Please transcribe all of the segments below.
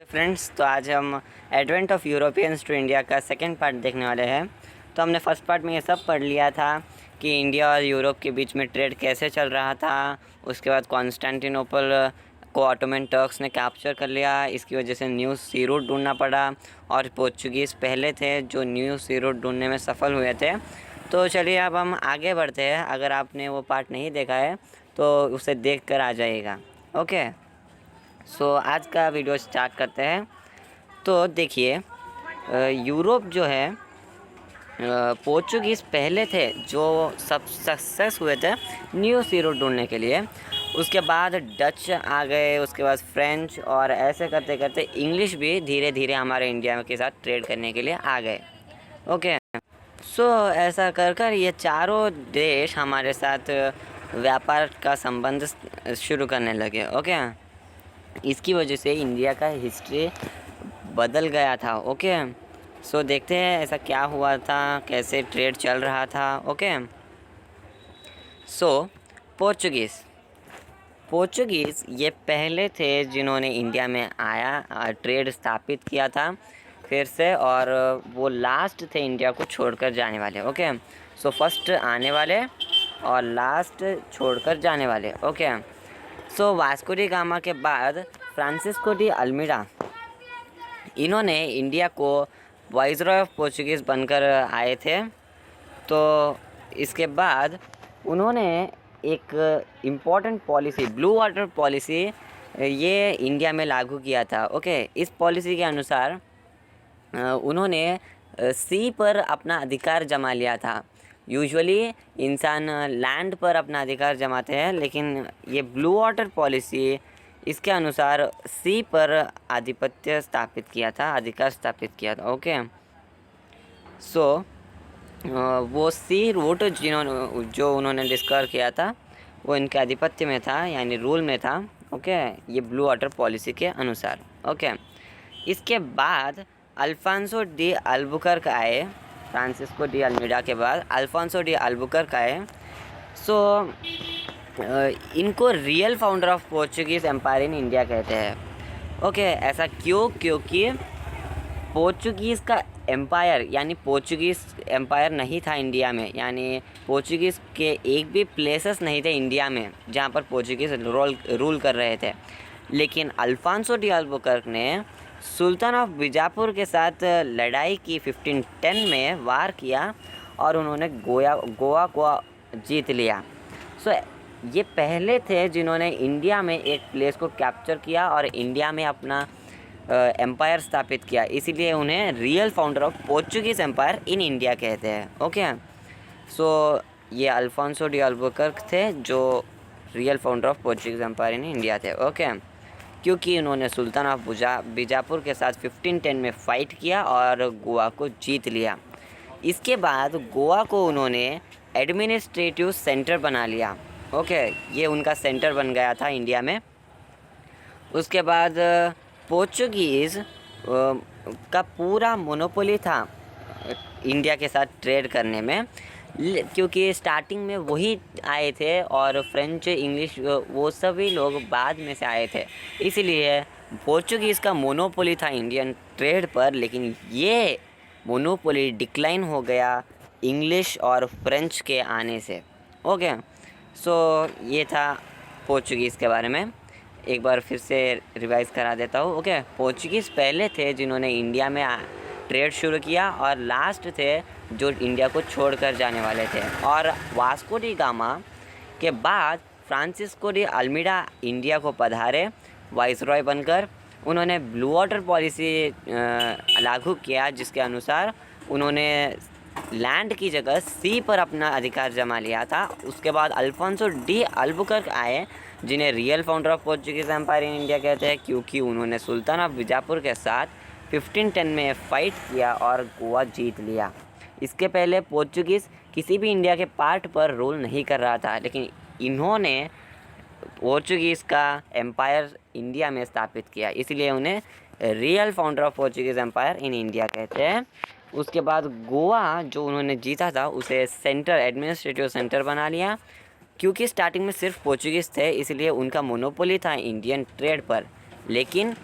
Friends, तो आज हम advent of Europeans to India का सेकंड पार्ट देखने वाले हैं। तो हमने फर्स्ट पार्ट में ये सब पढ़ लिया था कि इंडिया और यूरोप के बीच में ट्रेड कैसे चल रहा था। उसके बाद कॉन्स्टेंटिनोपल को ऑटोमन टर्क्स ने कैप्चर कर लिया, इसकी वजह से न्यू सी रूट ढूंढना पड़ा और पोर्चुगीज़ पहले थे जो न्यू सी रूट ढूंढने में सफल हुए थे। तो चलिए अब हम आगे बढ़ते हैं। अगर आपने वो पार्ट नहीं देखा है तो उसे देख कर आ जाइएगा। ओके, सो आज का वीडियो स्टार्ट करते हैं। तो देखिए, यूरोप जो है, पोर्चुगीज़ पहले थे जो सब सक्सेस हुए थे न्यू सी रूट ढूंढने के लिए। उसके बाद डच आ गए, उसके बाद फ्रेंच, और ऐसे करते करते इंग्लिश भी धीरे धीरे हमारे इंडिया के साथ ट्रेड करने के लिए आ गए। ओके, सो ऐसा कर कर ये चारों देश हमारे साथ व्यापार का संबंध शुरू करने लगे। ओके, इसकी वजह से इंडिया का हिस्ट्री बदल गया था। ओके, सो देखते हैं ऐसा क्या हुआ था, कैसे ट्रेड चल रहा था। ओके, सो पोर्चुगीज़ ये पहले थे जिन्होंने इंडिया में आया, ट्रेड स्थापित किया था फिर से, और वो लास्ट थे इंडिया को छोड़कर जाने वाले। ओके, सो फर्स्ट आने वाले और लास्ट छोड़कर जाने वाले। ओके, सो वास्को डी गामा के बाद फ्रांसिस्को डी अल्मीडा, इन्होंने इंडिया को वाइसरॉय ऑफ पोर्चुगीज़ बनकर आए थे। तो इसके बाद उन्होंने एक important policy, blue water policy, ये इंडिया में लागू किया था। ओके, इस पॉलिसी के अनुसार उन्होंने सी पर अपना अधिकार जमा लिया था। यूजुअली इंसान लैंड पर अपना अधिकार जमाते हैं, लेकिन ये ब्लू वाटर पॉलिसी इसके अनुसार सी पर आधिपत्य स्थापित किया था, अधिकार स्थापित किया था। ओके, सो वो सी रूट जो उन्होंने डिस्कवर किया था वो इनके आधिपत्य में था, यानी रूल में था। ओके, ये ब्लू वाटर पॉलिसी के अनुसार। ओके, इसके बाद अल्फांसो डी अल्बुकर्क आए। फ्रांसिस्को डी अल्मीडा के बाद अल्फांसो डी अल्बुकर्क आए। सो इनको real founder of Portuguese empire in India कहते हैं। ओके, ऐसा क्यों? क्योंकि पोर्चुगीज़ का एम्पायर, यानी पोर्चुगीज़ एम्पायर नहीं था इंडिया में, यानी पोर्चुगीज़ के एक भी प्लेसेस नहीं थे इंडिया में जहाँ पर पोर्चुगीज़ रूल कर रहे थे। लेकिन अल्फांसो डी अल्बुकर्क ने सुल्तान ऑफ बीजापुर के साथ लड़ाई की, 1510 में वार किया और उन्होंने गोवा को जीत लिया। सो ये पहले थे जिन्होंने इंडिया में एक प्लेस को कैप्चर किया और इंडिया में अपना एम्पायर स्थापित किया, इसीलिए उन्हें real founder of Portuguese empire in India कहते हैं। ओके, सो ये अल्फांसो डी अल्बुकर्क थे जो real founder of Portuguese empire in India थे। ओके, क्योंकि उन्होंने सुल्तान ऑफ बीजापुर के साथ 1510 में फ़ाइट किया और गोवा को जीत लिया। इसके बाद गोवा को उन्होंने एडमिनिस्ट्रेटिव सेंटर बना लिया। ओके, ये उनका सेंटर बन गया था इंडिया में। उसके बाद पोर्चुगीज़ का पूरा मोनोपोली था इंडिया के साथ ट्रेड करने में, क्योंकि स्टार्टिंग में वही आए थे और फ्रेंच, इंग्लिश, वो सभी लोग बाद में से आए थे, इसीलिए पोर्चुगीज़ का मोनोपोली था इंडियन ट्रेड पर। लेकिन ये मोनोपोली डिक्लाइन हो गया इंग्लिश और फ्रेंच के आने से। ओके, सो ये था पोर्चुगीज़ के बारे में। एक बार फिर से रिवाइज़ करा देता हूँ। ओके, पोर्चुगीज़ पहले थे जिन्होंने इंडिया में ट्रेड शुरू किया और लास्ट थे जो इंडिया को छोड़कर जाने वाले थे। और वास्को डी गामा के बाद फ्रांसिस्को डी अल्मीडा इंडिया को पधारे वाइसरॉय बनकर। उन्होंने ब्लू वाटर पॉलिसी लागू किया, जिसके अनुसार उन्होंने लैंड की जगह सी पर अपना अधिकार जमा लिया था। उसके बाद अल्फांसो डी अल्बुकर्क आए, जिन्हें real founder of Portuguese empire in India कहते हैं, क्योंकि उन्होंने सुल्तान ऑफ बीजापुर के साथ 1510 में फ़ाइट किया और गोवा जीत लिया। इसके पहले पोर्चुगीज़ किसी भी इंडिया के पार्ट पर रूल नहीं कर रहा था, लेकिन इन्होंने पोर्चुगीज़ का एम्पायर इंडिया में स्थापित किया, इसलिए उन्हें real founder of Portuguese empire in India कहते हैं। उसके बाद गोवा जो उन्होंने जीता था उसे सेंटर, एडमिनिस्ट्रेटिव सेंटर बना लिया, क्योंकि स्टार्टिंग में सिर्फ पोर्चुगीज़ थे, इसलिए उनका मोनोपोली था इंडियन ट्रेड पर। लेकिन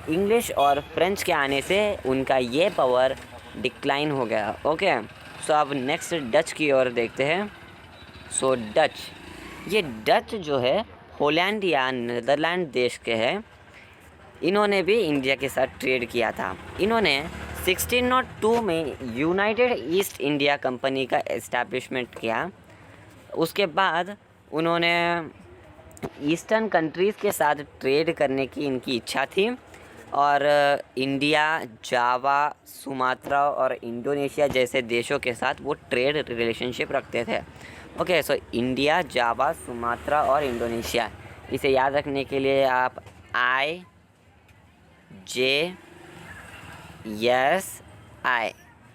इंग्लिश और फ्रेंच के आने से उनका ये पावर डिक्लाइन हो गया। ओके, सो अब नेक्स्ट डच की ओर देखते हैं। सो डच, ये डच जो है हॉलैंड या नीदरलैंड देश के हैं। इन्होंने भी इंडिया के साथ ट्रेड किया था। इन्होंने 1602 में यूनाइटेड ईस्ट इंडिया कंपनी का एस्टैब्लिशमेंट किया। उसके बाद उन्होंने ईस्टर्न कंट्रीज़ के साथ ट्रेड करने की इनकी इच्छा थी और इंडिया, जावा, सुमात्रा और इंडोनेशिया जैसे देशों के साथ वो ट्रेड रिलेशनशिप रखते थे। ओके, सो इंडिया, जावा, सुमात्रा और इंडोनेशिया, इसे याद रखने के लिए आप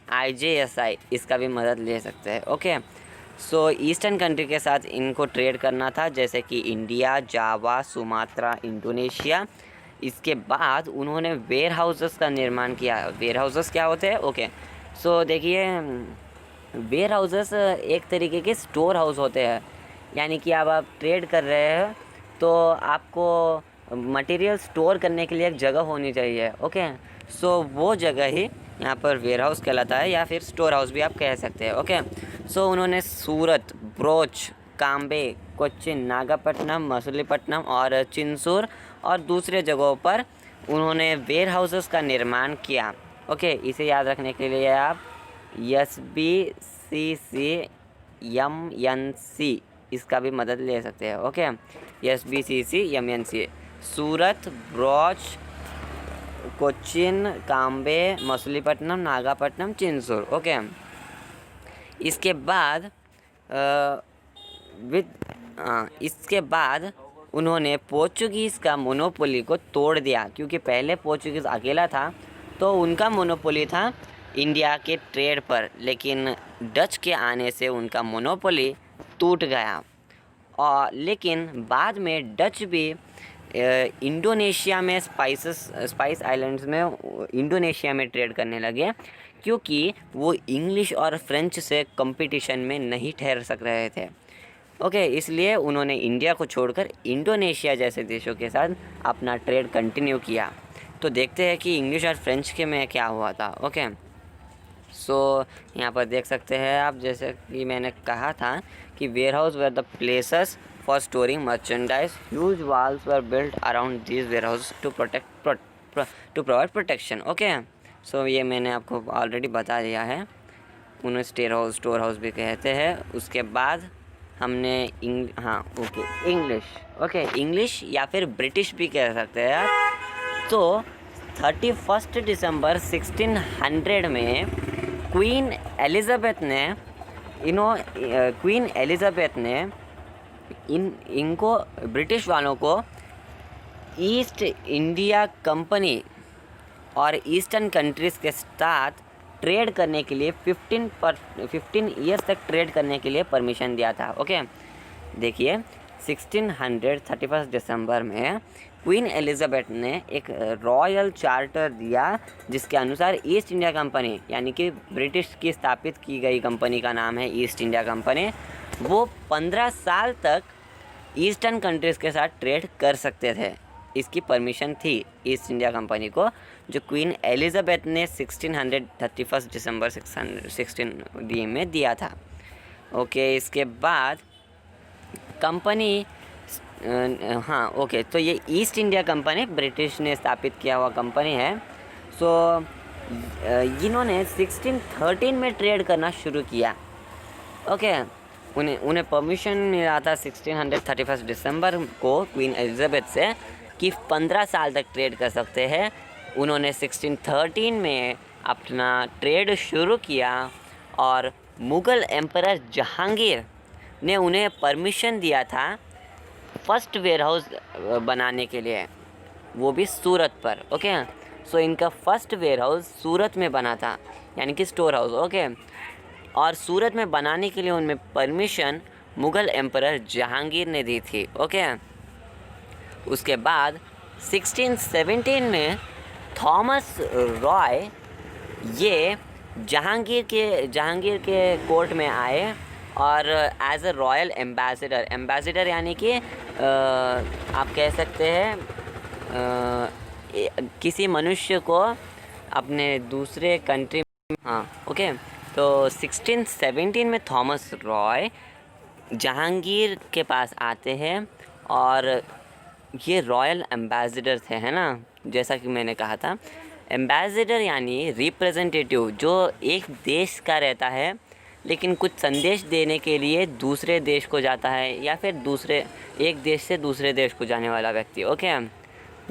IJSI इसका भी मदद ले सकते हैं। ओके, सो ईस्टर्न कंट्री के साथ इनको ट्रेड करना था, जैसे कि इंडिया, जावा, सुमात्रा, इंडोनेशिया। इसके बाद उन्होंने वेयर हाउसेस का निर्माण किया। वेयर हाउसेस क्या होते हैं? ओके, सो देखिए, वेयर हाउसेस एक तरीके के स्टोर हाउस होते हैं। यानी कि अब आप ट्रेड कर रहे हैं तो आपको मटेरियल स्टोर करने के लिए एक जगह होनी चाहिए। ओके, सो वो जगह ही यहाँ पर वेयर हाउस कहलाता है, या फिर स्टोर हाउस भी आप कह सकते हैं। ओके, सो उन्होंने सूरत, ब्रोच, काम्बे, कोच्चिन, नागपट्टनम, मसूलीपट्टनम और चिंसूर और दूसरे जगहों पर उन्होंने वेयर हाउसेस का निर्माण किया। ओके, इसे याद रखने के लिए आप SBCCMNC इसका भी मदद ले सकते हैं। ओके, SBCCMNC, सूरत, ब्रोच, कोच्चिन, काम्बे, मसूलीपट्टनम, नागपट्टनम, चिंसूर। ओके, इसके बाद उन्होंने पोर्चुगीज़ का मोनोपोली को तोड़ दिया, क्योंकि पहले पोर्चुगीज़ अकेला था तो उनका मोनोपोली था इंडिया के ट्रेड पर, लेकिन डच के आने से उनका मोनोपोली टूट गया। और लेकिन बाद में डच भी इंडोनेशिया में स्पाइस आइलैंड्स में इंडोनेशिया में ट्रेड करने लगे, क्योंकि वो इंग्लिश और फ्रेंच से कंपटीशन में नहीं ठहर सक रहे थे। ओके, इसलिए उन्होंने इंडिया को छोड़कर इंडोनेशिया जैसे देशों के साथ अपना ट्रेड कंटिन्यू किया। तो देखते हैं कि इंग्लिश और फ्रेंच के में क्या हुआ था। ओके, सो यहाँ पर देख सकते हैं आप, जैसे कि मैंने कहा था कि warehouse were the places for storing merchandise, huge walls were built around this warehouse to provide protection. Okay, so ये मैंने आपको ऑलरेडी बता दिया है। उन्हें स्टोर हाउस भी कहते हैं। उसके बाद हमने इंग्लिश या फिर ब्रिटिश भी कह सकते हैं आप। तो 31 दिसंबर 1600 में क्वीन एलिज़ाबेथ ने इनको ब्रिटिश वालों को ईस्ट इंडिया कंपनी और ईस्टर्न कंट्रीज़ के साथ ट्रेड करने के लिए 15 ईयर्स तक ट्रेड करने के लिए परमिशन दिया था। ओके, देखिए 31 दिसंबर में क्वीन एलिज़ाबेथ ने एक रॉयल चार्टर दिया, जिसके अनुसार ईस्ट इंडिया कंपनी, यानी कि ब्रिटिश की स्थापित की गई कंपनी का नाम है ईस्ट इंडिया कंपनी, वो 15 साल तक ईस्टर्न कंट्रीज़ के साथ ट्रेड कर सकते थे। इसकी परमिशन थी ईस्ट इंडिया कंपनी को, जो क्वीन एलिज़ाबेथ ने 31 दिसंबर 1616 में दिया था। ओके, इसके बाद कंपनी तो ये ईस्ट इंडिया कंपनी ब्रिटिश ने स्थापित किया हुआ कंपनी है। सो इन्होंने 1613 में ट्रेड करना शुरू किया। ओके, उन्हें परमिशन मिला था 1631 दिसंबर को क्वीन एलिज़ाबेथ से कि 15 साल तक ट्रेड कर सकते हैं। उन्होंने 1613 में अपना ट्रेड शुरू किया और मुग़ल एम्परर जहांगीर ने उन्हें परमिशन दिया था फर्स्ट वेयर हाउस बनाने के लिए, वो भी सूरत पर। ओके, सो इनका फर्स्ट वेयर हाउस सूरत में बना था, यानी कि स्टोर हाउस। ओके, और सूरत में बनाने के लिए उनमें परमिशन मुग़ल एम्परर जहांगीर ने दी थी। ओके, उसके बाद 1617 में थॉमस रॉय ये जहांगीर के कोर्ट में आए और एज अ रॉयल एम्बेसडर यानी कि आप कह सकते हैं किसी मनुष्य को अपने दूसरे कंट्री, हाँ ओके। तो 1617 में थॉमस रॉय जहांगीर के पास आते हैं और ये रॉयल एम्बेसडर थे, है ना, जैसा कि मैंने कहा था। एम्बेसडर यानी रिप्रेजेंटेटिव, जो एक देश का रहता है लेकिन कुछ संदेश देने के लिए दूसरे देश को जाता है, या फिर दूसरे एक देश से दूसरे देश को जाने वाला व्यक्ति, ओके,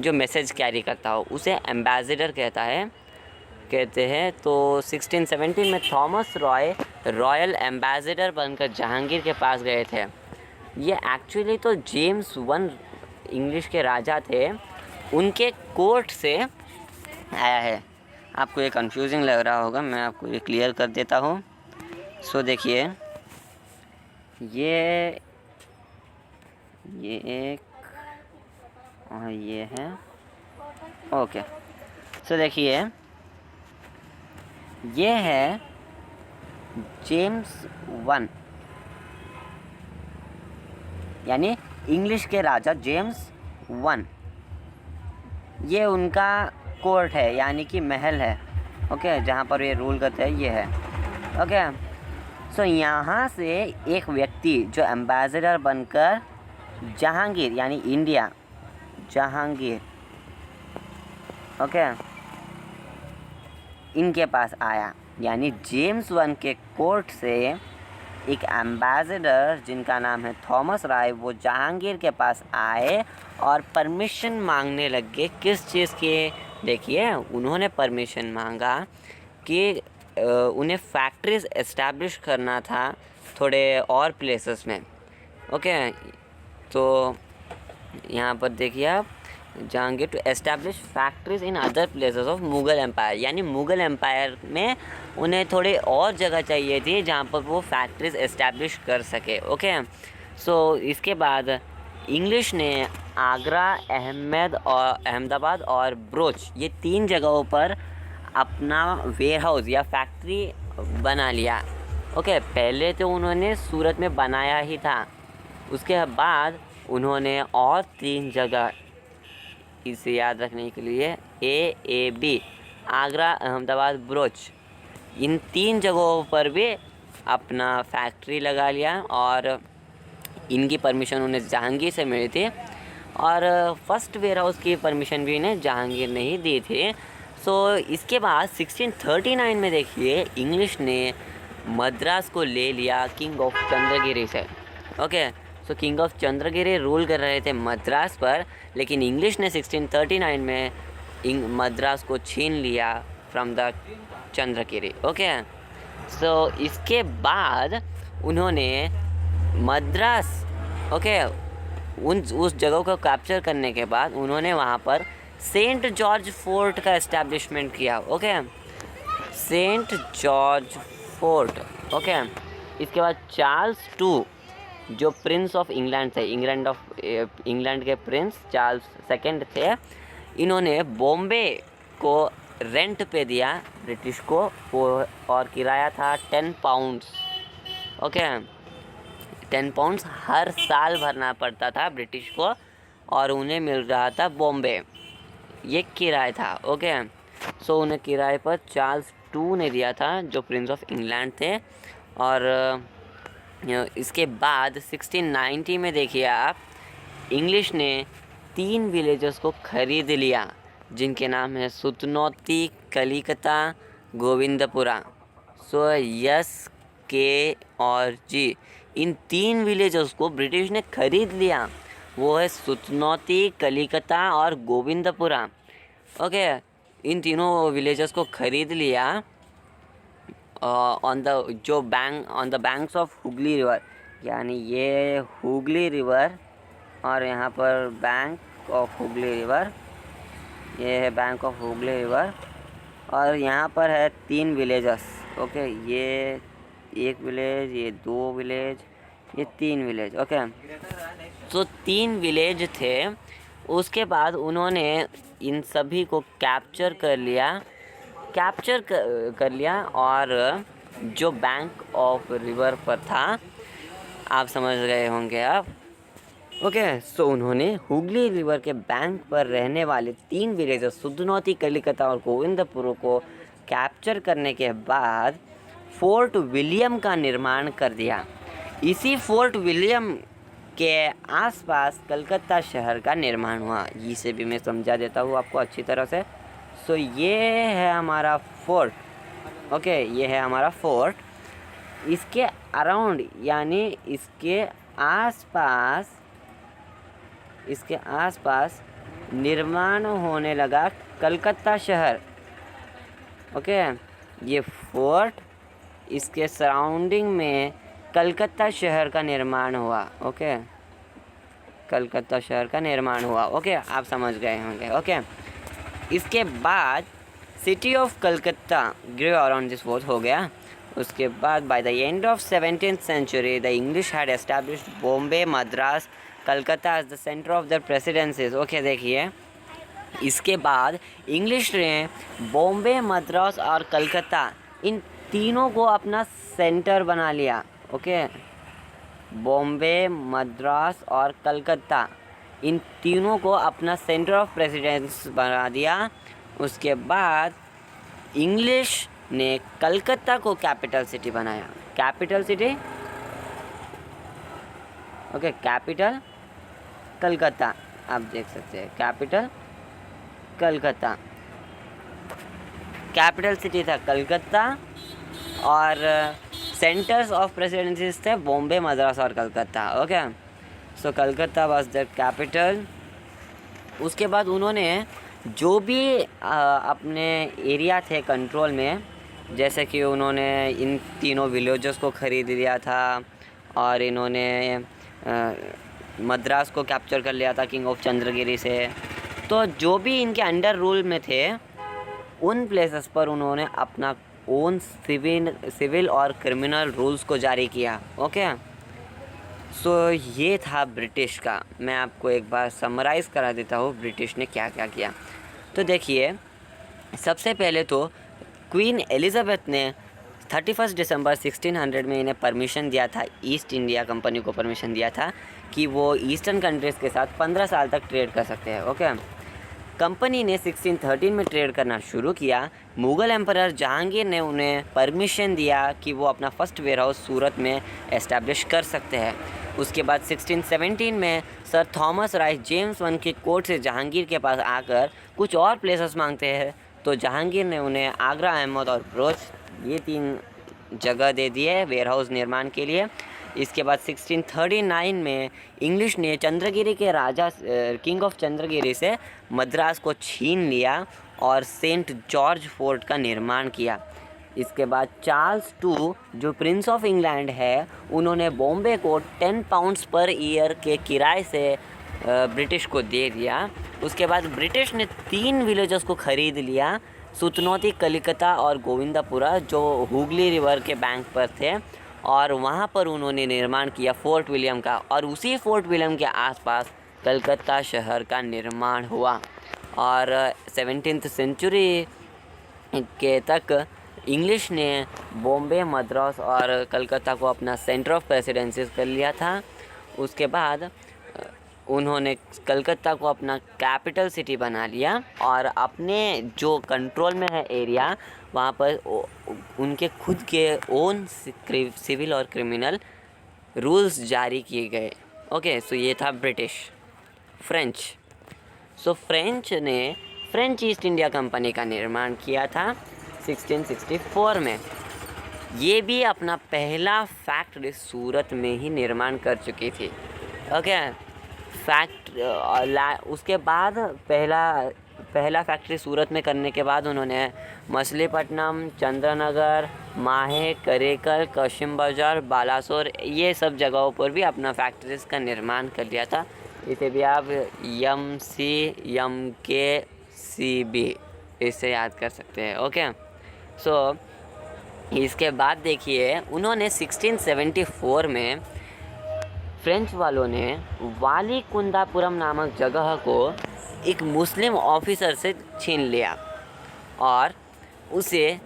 जो मैसेज कैरी करता हो उसे एम्बेसडर कहते हैं। तो 1617 में थॉमस रॉय रॉयल एम्बेसडर बनकर जहांगीर के पास गए थे। ये एक्चुअली तो जेम्स वन इंग्लिश के राजा थे, उनके कोर्ट से आया है। आपको ये कंफ्यूजिंग लग रहा होगा, मैं आपको ये क्लियर कर देता हूँ। सो देखिए, ये एक और ये है, ओके। सो देखिए, ये है जेम्स वन, यानी इंग्लिश के राजा जेम्स वन। ये उनका कोर्ट है, यानी कि महल है, ओके, जहाँ पर ये रूल करते हैं, ये है, ओके। सो यहाँ से एक व्यक्ति जो एम्बेसडर बनकर जहांगीर यानी इंडिया, जहांगीर, ओके, इनके पास आया, यानी जेम्स वन के कोर्ट से एक एम्बेसडर जिनका नाम है थॉमस रॉय, वो जहांगीर के पास आए और परमिशन मांगने लगे। किस चीज़ के? देखिए, उन्होंने परमिशन मांगा कि उन्हें फैक्ट्रीज एस्टैब्लिश करना था थोड़े और प्लेसेस में, ओके। तो यहाँ पर देखिए आप, Jahangir to establish factories in other places of Mughal empire, यानी मुग़ल एम्पायर में उन्हें थोड़े और जगह चाहिए थी जहाँ पर वो फैक्ट्रीज एस्टैब्लिश कर सके, ओके। सो इसके बाद इंग्लिश ने आगरा, अहमदाबाद और बरोच, ये 3 जगहों पर अपना वेयर हाउस या फैक्ट्री बना लिया, ओके। पहले तो उन्होंने सूरत में बनाया ही था, उसके बाद उन्होंने और 3 जगह, इसे याद रखने के लिए, AAB, आगरा, अहमदाबाद, बरोच, इन 3 जगहों पर भी अपना फैक्ट्री लगा लिया। और इनकी परमिशन उन्हें जहांगीर से मिली थी, और फर्स्ट वेयर हाउस की परमिशन भी इन्हें जहांगीर ने ही दी थी। सो इसके बाद 1639 में देखिए, इंग्लिश ने मद्रास को ले लिया किंग ऑफ चंद्रगिरी से, okay. So king of Chandragiri rule कर रहे थे मद्रास पर, लेकिन इंग्लिश ने 1639 में मद्रास को छीन लिया फ्रॉम द चंद्रगिरी, ओके। सो इसके बाद उन्होंने मद्रास, ओके, उस जगह को कैप्चर करने के बाद उन्होंने वहाँ पर सेंट जॉर्ज फोर्ट का एस्टैब्लिशमेंट किया, okay, Saint George Fort, okay. इसके बाद चार्ल्स टू, जो प्रिंस ऑफ इंग्लैंड थे, इंग्लैंड के प्रिंस चार्ल्स सेकंड थे, इन्होंने बॉम्बे को रेंट पे दिया ब्रिटिश को, और किराया था 10 पाउंड्स, ओके। 10 पाउंड्स हर साल भरना पड़ता था ब्रिटिश को, और उन्हें मिल रहा था बॉम्बे, ये किराया था, ओके। सो उन्हें किराए पर चार्ल्स टू ने दिया था, जो प्रिंस ऑफ इंग्लैंड थे। और इसके बाद 1690 में देखिए आप, इंग्लिश ने 3 विलेजेस को ख़रीद लिया, जिनके नाम है सुतनौती, कलिकता, गोविंदपुरा। सो यस, के और जी, इन 3 विलेजेस को ब्रिटिश ने ख़रीद लिया। वो है सुतनौती, कलिकता और गोविंदपुरा, ओके। इन तीनों विलेजेस को ख़रीद लिया on the banks of Hooghly river, यानी ये हुगली रिवर, और यहाँ पर बैंक ऑफ हुगली रिवर, ये है बैंक ऑफ हुगली रिवर, और यहाँ पर है 3 विलेजेस, ओके। ये 1 विलेज, ये 2 विलेज, ये 3 विलेज, ओके। तो 3 विलेज थे। उसके बाद उन्होंने इन सभी को कैप्चर कर लिया, और जो बैंक ऑफ रिवर पर था, आप समझ गए होंगे आप, ओके, सो उन्होंने हुगली रिवर के बैंक पर रहने वाले 3 विलेजेस सुधनौती, कलिकता और गोविंदपुर को कैप्चर करने के बाद फोर्ट विलियम का निर्माण कर दिया। इसी फोर्ट विलियम के आसपास कलकत्ता शहर का निर्माण हुआ। इसे भी मैं समझा देता हूँ आपको अच्छी तरह से। सो ये है हमारा फोर्ट। ओके, ये है हमारा फोर्ट। इसके अराउंड यानी इसके आसपास निर्माण होने लगा कलकत्ता शहर। ओके, ये फोर्ट, इसके सराउंडिंग में कलकत्ता शहर का निर्माण हुआ। ओके, कलकत्ता शहर का निर्माण हुआ। ओके, आप समझ गए होंगे। ओके, इसके बाद city of Calcutta grow around this fort हो गया। उसके बाद by the end of 17th century the English had established Bombay, Madras, Calcutta as the centre of the presidencies. Okay, देखिए इसके बाद इंग्लिश ने बॉम्बे, मद्रास और कलकत्ता इन तीनों को अपना सेंटर बना लिया। ओके, बॉम्बे, मद्रास और कलकत्ता इन तीनों को अपना सेंटर ऑफ प्रेसिडेंस बना दिया। उसके बाद इंग्लिश ने कलकत्ता को कैपिटल सिटी बनाया। Capital city, okay, capital Calcutta, आप देख सकते हैं कैपिटल कलकत्ता। कैपिटल सिटी था कलकत्ता और सेंटर्स ऑफ प्रेसिडेंसीज थे बॉम्बे, मद्रास और Calcutta. Okay, so Calcutta was the capital. उसके बाद उन्होंने जो भी अपने एरिया थे कंट्रोल में, जैसे कि उन्होंने इन तीनों विलेजेस को ख़रीद लिया था और इन्होंने मद्रास को कैप्चर कर लिया था किंग ऑफ चंद्रगिरी से। तो जो भी इनके अंडर रूल में थे उन प्लेसेस पर उन्होंने अपना ओन सिविल और क्रिमिनल रूल्स को जारी किया। ओके, सो ये था ब्रिटिश का। मैं आपको एक बार समराइज़ करा देता हूँ ब्रिटिश ने क्या क्या किया। तो देखिए, सबसे पहले तो क्वीन एलिज़ाबेथ ने 31 दिसंबर 1600 में इन्हें परमिशन दिया था, ईस्ट इंडिया कंपनी को परमिशन दिया था कि वो ईस्टर्न कंट्रीज़ के साथ 15 साल तक ट्रेड कर सकते हैं। ओके, कंपनी ने 1613 में ट्रेड करना शुरू किया। मुग़ल एम्परर जहांगीर ने उन्हें परमिशन दिया कि वो अपना फर्स्ट वेयर हाउस सूरत में एस्टैब्लिश कर सकते हैं। उसके बाद 1617 में sir Thomas rice James one के कोर्ट से जहांगीर के पास आकर कुछ और प्लेसेस मांगते हैं, तो जहांगीर ने उन्हें आगरा, अहमद और बरोच ये 3 जगह दे दिए वेयर हाउस निर्माण के लिए। इसके बाद 1639 में इंग्लिश ने चंद्रगिरी के राजा किंग ऑफ चंद्रगिरी से मद्रास को छीन लिया और सेंट जॉर्ज फोर्ट का निर्माण किया। इसके बाद चार्ल्स II जो प्रिंस ऑफ इंग्लैंड है, उन्होंने बॉम्बे को 10 पाउंड्स पर ईयर के किराए से ब्रिटिश को दे दिया। उसके बाद ब्रिटिश ने 3 विलेजेस को ख़रीद लिया, सुतनौती, कलिकता और गोविंदपुरा, जो हुगली रिवर के बैंक पर थे, और वहाँ पर उन्होंने निर्माण किया फोर्ट विलियम का। और उसी फोर्ट विलियम के आसपास कलकत्ता शहर का निर्माण हुआ। और 17th सेंचुरी के तक इंग्लिश ने बॉम्बे, मद्रास और कलकत्ता को अपना सेंटर ऑफ प्रेसिडेंसीज कर लिया था। उसके बाद उन्होंने कलकत्ता को अपना कैपिटल सिटी बना लिया और अपने जो कंट्रोल में है एरिया, वहाँ पर उनके खुद के ओन सिविल और क्रिमिनल रूल्स जारी किए गए। ओके, सो ये था ब्रिटिश। फ्रेंच, सो फ्रेंच ने फ्रेंच ईस्ट इंडिया कंपनी का निर्माण किया था 1664 में। ये भी अपना पहला फैक्ट्री सूरत में ही निर्माण कर चुकी थी। ओके, उसके बाद पहला फैक्ट्री सूरत में करने के बाद उन्होंने मछलीपट्टनम, चंद्रनगर, माहे, करेकल, कशिम बाजार, बालासोर, ये सब जगहों पर भी अपना फैक्ट्रीज का निर्माण कर लिया था। इसे भी आप MCMKCB इससे याद कर सकते हैं। ओके, सो इसके बाद देखिए, उन्होंने 1674 में फ्रेंच वालों ने वाली कुंदापुरम नामक जगह को एक मुस्लिम ऑफिसर से छीन लिया और उसे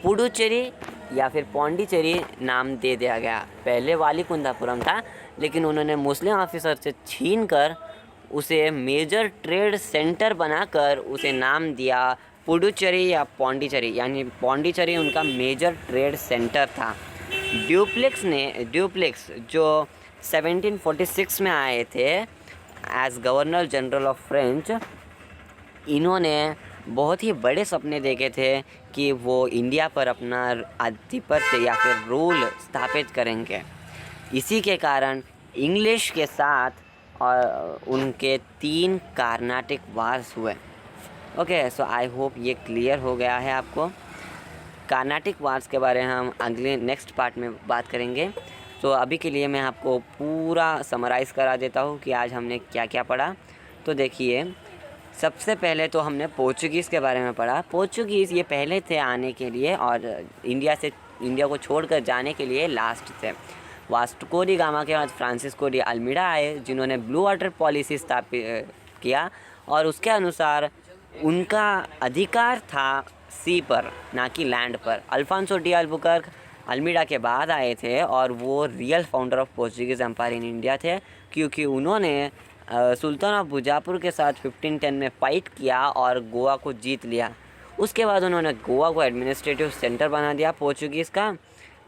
पुडुचेरी या फिर पौंडीचेरी नाम दे दिया गया। पहले वाली कुंदापुरम था, लेकिन उन्होंने मुस्लिम ऑफिसर से छीन कर उसे मेजर ट्रेड सेंटर बनाकर उसे नाम दिया पुडुचेरी या पौंडीचेरी, यानी पौंडीचेरी उनका मेजर ट्रेड सेंटर था। ड्यूप्लेक्स जो 1746 में आए थे as governor general of French, इन्होंने बहुत ही बड़े सपने देखे थे कि वो इंडिया पर अपना आधिपत्य या फिर रूल स्थापित करेंगे। इसी के कारण इंग्लिश के साथ और उनके 3 कार्नाटिक वार्स हुए। ओके, सो आई होप ये क्लियर हो गया है आपको। कार्नाटिक वार्स के बारे में हम अगले नेक्स्ट पार्ट में बात करेंगे। तो अभी के लिए मैं आपको पूरा समराइज़ करा देता हूँ कि आज हमने क्या क्या पढ़ा। तो देखिए, सबसे पहले तो हमने पोर्चुगीज़ के बारे में पढ़ा। पोर्चुगीज़ ये पहले थे आने के लिए और इंडिया को छोड़कर जाने के लिए लास्ट थे। वास्को डी गामा के बाद फ्रांसिस्को डी अल्मीडा आए, जिन्होंने ब्लू वाटर पॉलिसी स्थापित किया और उसके अनुसार उनका अधिकार था सी पर, ना कि लैंड पर। अल्फांसो डी अल्बुकर्क अल्मीडा के बाद आए थे और वो real founder of Portuguese empire in India थे, क्योंकि उन्होंने सुल्तान ऑफ बुजापुर के साथ 1510 में फ़ाइट किया और गोवा को जीत लिया। उसके बाद उन्होंने गोवा को एडमिनिस्ट्रेटिव सेंटर बना दिया पोर्चुगीज़ का।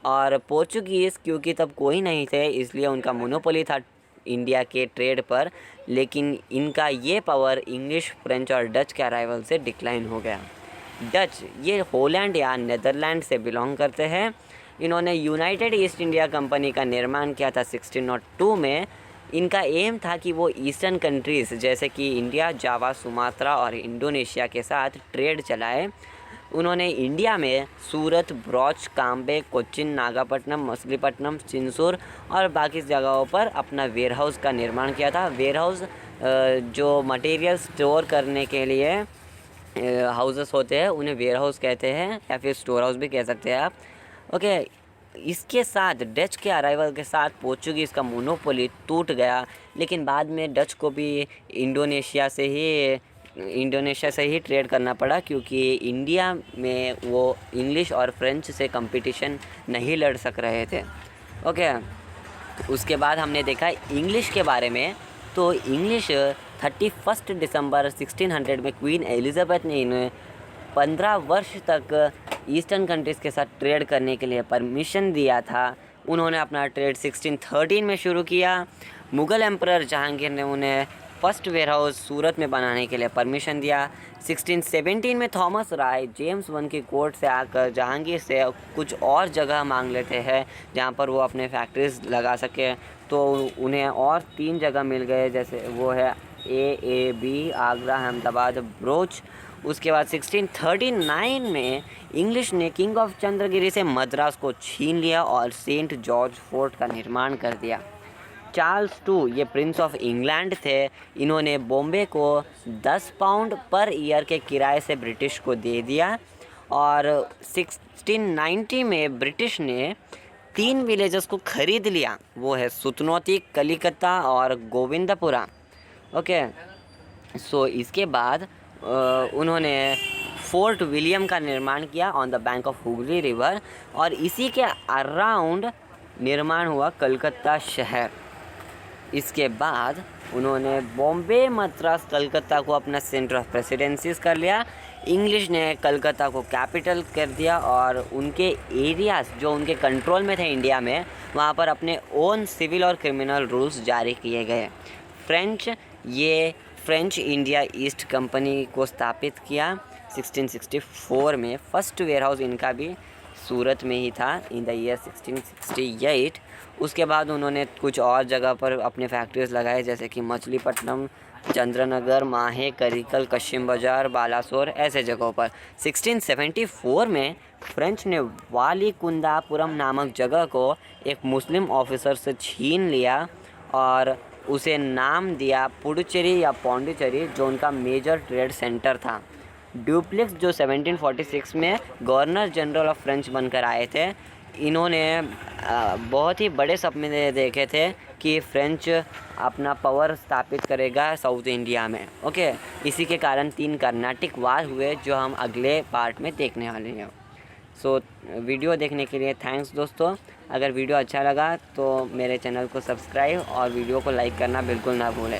और पोर्चुगीज़ क्योंकि तब कोई नहीं थे, इसलिए उनका मोनोपोली था इंडिया के ट्रेड पर, लेकिन इनका ये पावर इंग्लिश, फ्रेंच और डच के अराइवल से डिक्लाइन हो गया। डच ये होलैंड या नीदरलैंड से बिलोंग करते हैं। इन्होंने यूनाइटेड ईस्ट इंडिया कंपनी का निर्माण किया था 1602 में। इनका एम था कि वो ईस्टर्न कंट्रीज़ जैसे कि इंडिया, जावा, सुमात्रा और इंडोनेशिया के साथ ट्रेड चलाए। उन्होंने इंडिया में सूरत, ब्रॉच, काम्बे, कोच्चिन, नागापट्टनम, मछलीपट्टनम, चिंसूर और बाकी जगहों पर अपना वेयर हाउस का निर्माण किया था। वेयर हाउस जो मटेरियल स्टोर करने के लिए हाउसेस होते हैं, उन्हें वेयर हाउस कहते हैं या फिर स्टोर हाउस भी कह सकते हैं आप। ओके, इसके साथ डच के अराइवल के साथ पोर्चुगीज़ का मोनोपोली टूट गया, लेकिन बाद में डच को भी इंडोनेशिया से ही ट्रेड करना पड़ा, क्योंकि इंडिया में वो इंग्लिश और फ्रेंच से कंपटीशन नहीं लड़ सक रहे थे। ओके, उसके बाद हमने देखा इंग्लिश के बारे में। तो इंग्लिश 31 दिसंबर 1600 में क्वीन एलिज़ाबेथ ने इन्हें 15 वर्ष तक ईस्टर्न कंट्रीज़ के साथ ट्रेड करने के लिए परमिशन दिया था। उन्होंने अपना ट्रेड 1613 में शुरू किया। मुग़ल एम्परर जहांगीर ने उन्हें फर्स्ट वेयर हाउस सूरत में बनाने के लिए परमिशन दिया। 1617 में थॉमस राय जेम्स वन की कोर्ट से आकर जहांगीर से कुछ और जगह मांग लेते हैं जहां पर वो अपने फैक्ट्रीज लगा सके। तो उन्हें और 3 जगह मिल गए, जैसे वो है AAB, आगरा, अहमदाबाद, ब्रोच। उसके बाद 1639 में इंग्लिश ने किंग ऑफ चंद्रगिरी से मद्रास को छीन लिया और सेंट जॉर्ज फोर्ट का निर्माण कर दिया। चार्ल्स II ये प्रिंस ऑफ इंग्लैंड थे। इन्होंने बॉम्बे को 10 पाउंड पर ईयर के किराए से ब्रिटिश को दे दिया और 1690 में ब्रिटिश ने 3 विलेजेस को ख़रीद लिया। वो है सुतनौती, कलिकता और गोविंदपुरा। ओके, सो इसके बाद उन्होंने फोर्ट विलियम का निर्माण किया on the bank of Hooghly river और इसी के अराउंड निर्माण हुआ कलकत्ता शहर। इसके बाद उन्होंने बॉम्बे, मद्रास, कलकत्ता को अपना सेंटर ऑफ प्रेसिडेंसीज कर लिया। इंग्लिश ने कलकत्ता को कैपिटल कर दिया और उनके एरियाज़ जो उनके कंट्रोल में थे इंडिया में, वहाँ पर अपने ओन सिविल और क्रिमिनल रूल्स जारी किए गए। फ्रेंच इंडिया ईस्ट कंपनी को स्थापित किया 1664 में। फर्स्ट वेयर हाउस इनका भी सूरत में ही था इन द ईयर 1668। उसके बाद उन्होंने कुछ और जगह पर अपने फैक्ट्रीज लगाए, जैसे कि मछलीपट्टनम, चंद्रनगर, माहे, करिकल, कश्मीर बाज़ार, बालासोर, ऐसे जगहों पर। 1674 में फ्रेंच ने वालीकुंदापुरम नामक जगह को एक मुस्लिम ऑफिसर से छीन लिया और उसे नाम दिया पुडुचेरी या पौंडीचेरी, जो उनका मेजर ट्रेड सेंटर था। ड्यूप्लेक्स जो 1746 में गवर्नर जनरल ऑफ फ्रेंच बनकर आए थे, इन्होंने बहुत ही बड़े सपने देखे थे कि फ्रेंच अपना पावर स्थापित करेगा साउथ इंडिया में। ओके, इसी के कारण 3 कर्नाटिक वार हुए, जो हम अगले पार्ट में देखने वाले हैं। सो वीडियो देखने के लिए थैंक्स दोस्तों। अगर वीडियो अच्छा लगा तो मेरे चैनल को सब्सक्राइब और वीडियो को लाइक करना बिल्कुल ना भूलें।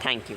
Thank you.